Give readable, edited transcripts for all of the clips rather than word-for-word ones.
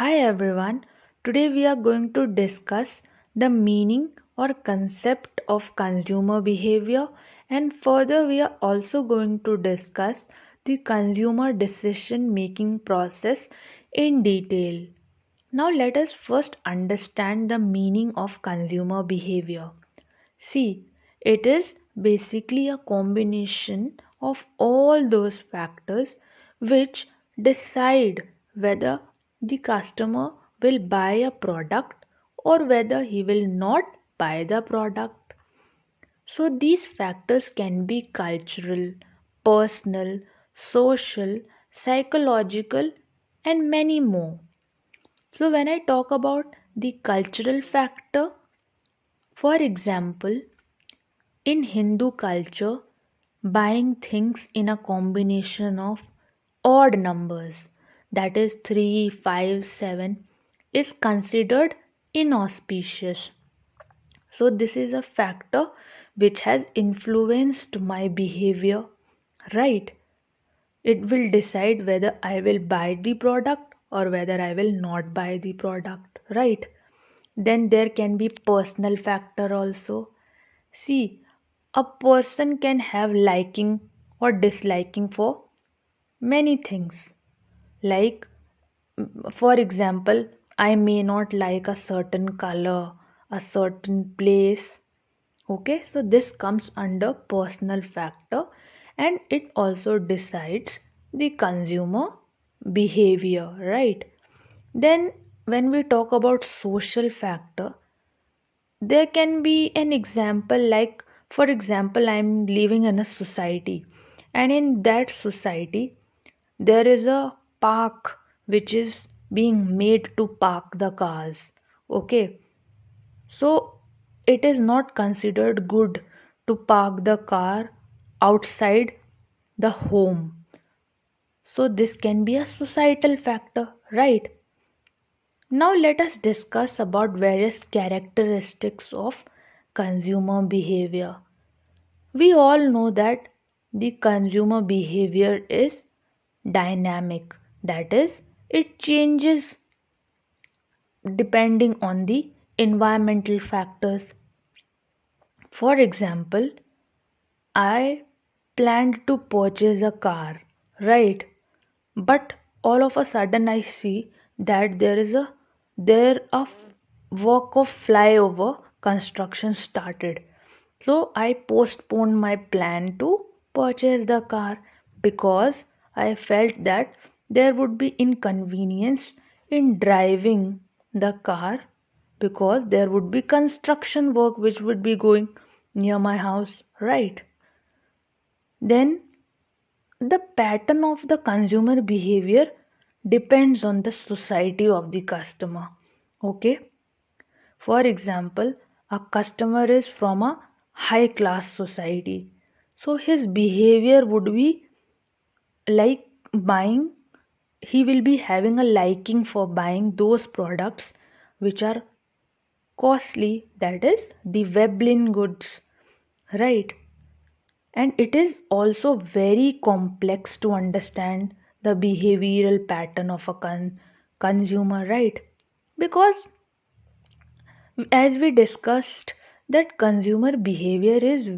Hi everyone. Today we are going to discuss the meaning or concept of consumer behavior, and further we are also going to discuss the consumer decision making process in detail. Now let us first understand the meaning of consumer behavior. See, it is basically a combination of all those factors which decide whether the customer will buy a product or whether he will not buy the product. So, these factors can be cultural, personal, social, psychological, and many more. So, when I talk about the cultural factor, for example, in Hindu culture, buying things in a combination of odd numbers, that is 3, 5, 7, is considered inauspicious. So, this is a factor which has influenced my behavior, right? It will decide whether I will buy the product or whether I will not buy the product, right? Then there can be personal factor also. See, a person can have liking or disliking for many things. Like, for example, I may not like a certain color, a certain place. Okay, so this comes under personal factor and it also decides the consumer behavior, right? Then, when we talk about social factor, there can be an example like, for example, I'm living in a society, and in that society, there is a park which is being made to park the cars. Okay, so it is not considered good to park the car outside the home. So this can be a societal factor, right? Now let us discuss about various characteristics of consumer behavior. We all know that the consumer behavior is dynamic. That is, it changes depending on the environmental factors. For example, I planned to purchase a car, right? But all of a sudden I see that there a work of flyover construction started. So I postponed my plan to purchase the car because I felt that there would be inconvenience in driving the car because there would be construction work which would be going near my house, right? Then the pattern of the consumer behavior depends on the society of the customer. Okay, for example, a customer is from a high class society, so his behavior would be like buying, he will be having a liking for buying those products which are costly, that is the Veblen goods, right? And it is also very complex to understand the behavioral pattern of a consumer, right? Because as we discussed, that consumer behavior is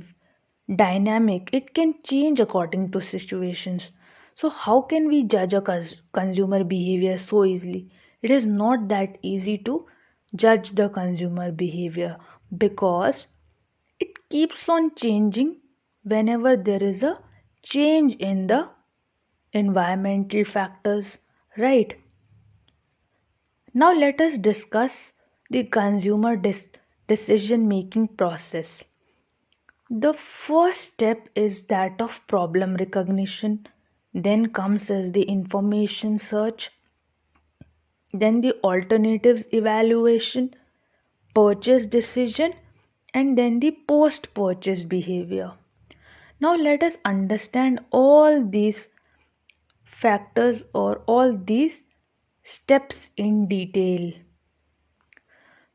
dynamic, it can change according to situations. So how can we judge a consumer behavior so easily? It is not that easy to judge the consumer behavior because it keeps on changing whenever there is a change in the environmental factors, right? Now let us discuss the consumer decision making process. The first step is that of problem recognition, then comes as the information search, then the alternatives evaluation, purchase decision, and then the post purchase behavior. Now let us understand all these factors or all these steps in detail.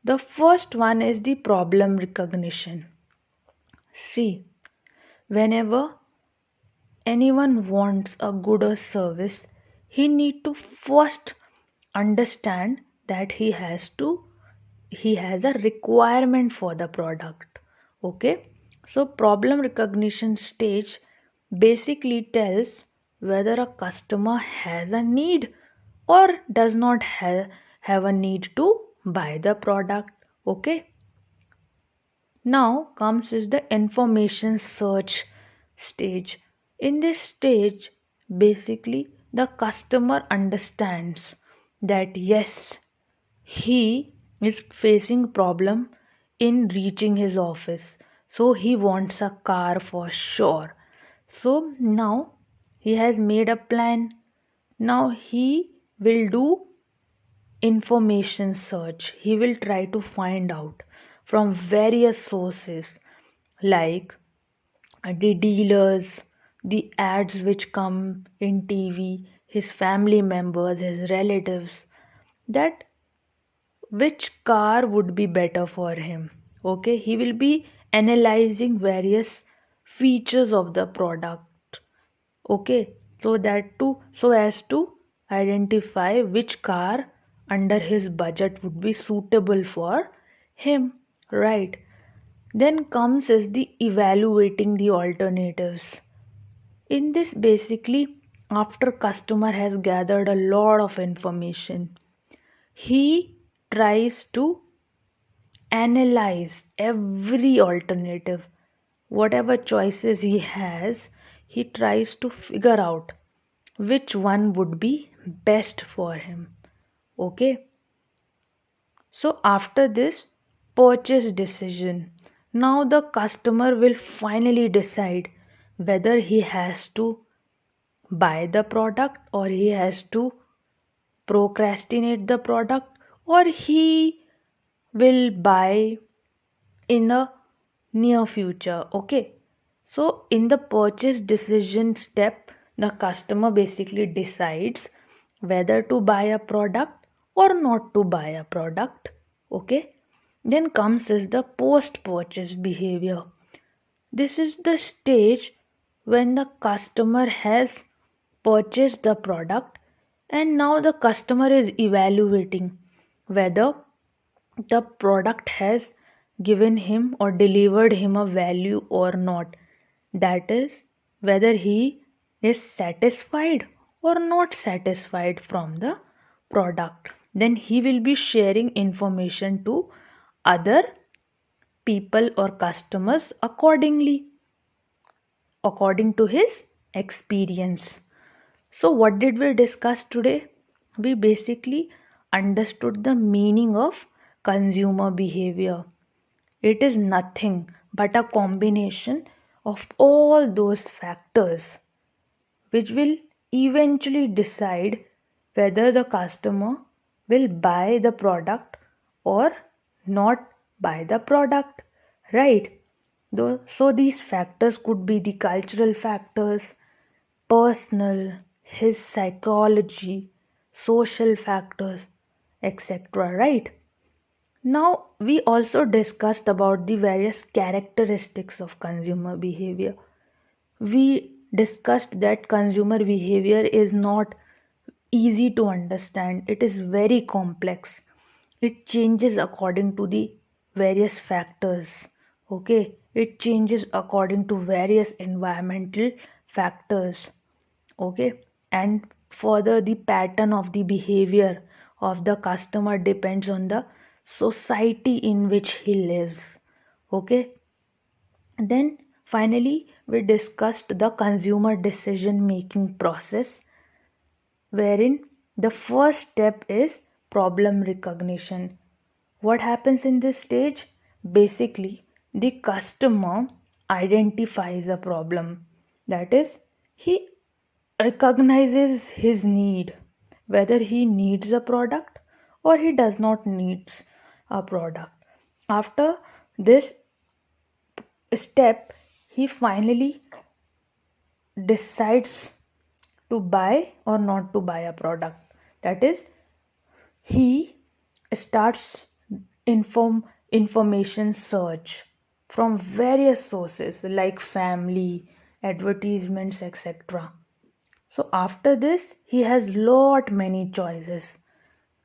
The first one is the problem recognition. See, whenever anyone wants a good or service, he need to first understand that he has a requirement for the product. Okay, so problem recognition stage basically tells whether a customer has a need or does not have a need to buy the product. Okay, now comes is the information search stage. In this stage, basically the customer understands that yes, he is facing problem in reaching his office. So he wants a car for sure. So now he has made a plan. Now he will do information search. He will try to find out from various sources like the dealers, the ads which come in TV, his family members, his relatives, that which car would be better for him. Okay, he will be analyzing various features of the product. Okay, so as to identify which car under his budget would be suitable for him, right? Then comes is the evaluating the alternatives. In this, basically, after customer has gathered a lot of information, he tries to analyze every alternative. Whatever choices he has, he tries to figure out which one would be best for him. Okay, so after this purchase decision, now the customer will finally decide whether he has to buy the product or he has to procrastinate the product or he will buy in the near future. Okay, so in the purchase decision step, the customer basically decides whether to buy a product or not to buy a product. Okay, then comes is the post purchase behavior. This is the stage when the customer has purchased the product and now the customer is evaluating whether the product has given him or delivered him a value or not. That is, whether he is satisfied or not satisfied from the product. Then he will be sharing information to other people or customers according to his experience. So, what did we discuss today? We basically understood the meaning of consumer behavior. It is nothing but a combination of all those factors which will eventually decide whether the customer will buy the product or not buy the product, right? So these factors could be the cultural factors, personal, his psychology, social factors, etc. Right? Now we also discussed about the various characteristics of consumer behavior. We discussed that consumer behavior is not easy to understand. It is very complex. It changes according to the various factors. Okay, it changes according to various environmental factors. Okay, and further the pattern of the behavior of the customer depends on the society in which he lives. Okay, then finally we discussed the consumer decision making process, wherein the first step is problem recognition. What happens in this stage? Basically, the customer identifies a problem. That is, he recognizes his need, whether he needs a product or he does not needs a product. After this step, he finally decides to buy or not to buy a product. That is, he starts information search from various sources like family, advertisements, etc. So after this, he has lot many choices.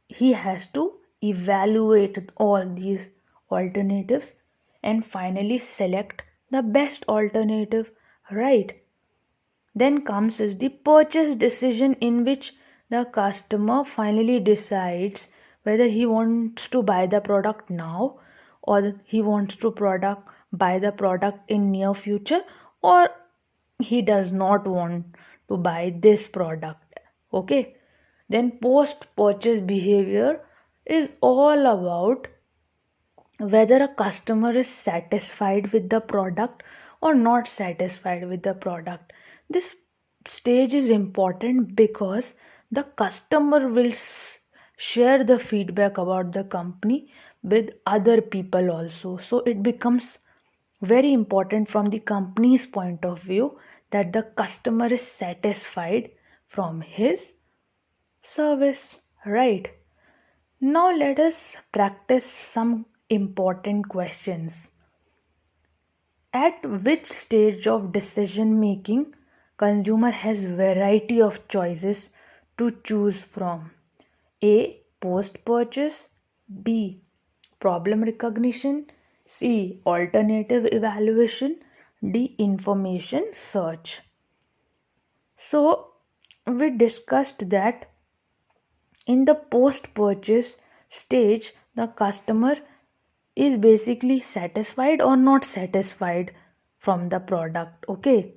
he has to evaluate all these alternatives and finally select the best alternative, right? Then comes is the purchase decision, in which the customer finally decides whether he wants to buy the product now, or he wants to product buy the product in near future, or he does not want to buy this product. Okay, then post purchase behavior is all about whether a customer is satisfied with the product or not satisfied with the product. This stage is important because the customer will share the feedback about the company with other people also. So it becomes very important from the company's point of view that the customer is satisfied from his service, right? Now let us practice some important questions. At which stage of decision making consumer has variety of choices to choose from? A. Post purchase. B. Problem recognition. C. Alternative evaluation. D. Information search. So we discussed that in the post purchase stage, the customer is basically satisfied or not satisfied from the product. Okay,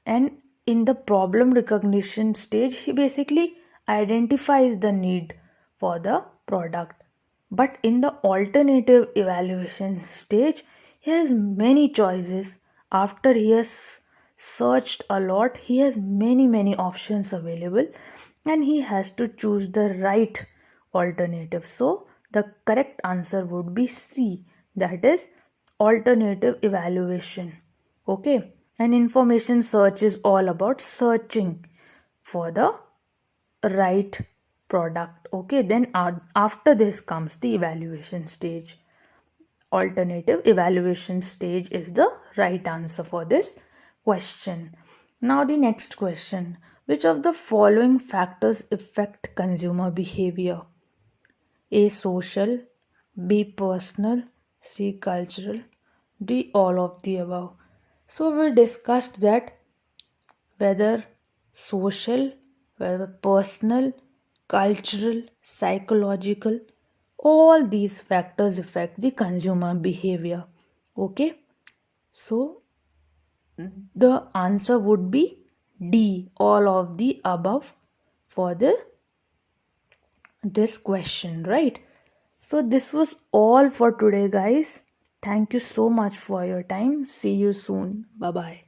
and in the problem recognition stage, he basically identifies the need for the product. But in the alternative evaluation stage, he has many choices. After he has searched a lot, he has many options available, and he has to choose the right alternative. So the correct answer would be C, that is alternative evaluation. Okay, and information search is all about searching for the right product. Okay, then after this comes the evaluation stage. Alternative evaluation stage is the right answer for this question. Now the next question: which of the following factors affect consumer behavior? A. Social. B. Personal. C. Cultural. D. All of the above. So we discussed that whether social, whether personal, cultural, psychological, all these factors affect the consumer behavior. Okay, so the answer would be D, all of the above for this question, right? So this was all for today, guys. Thank you so much for your time. See you soon. Bye bye.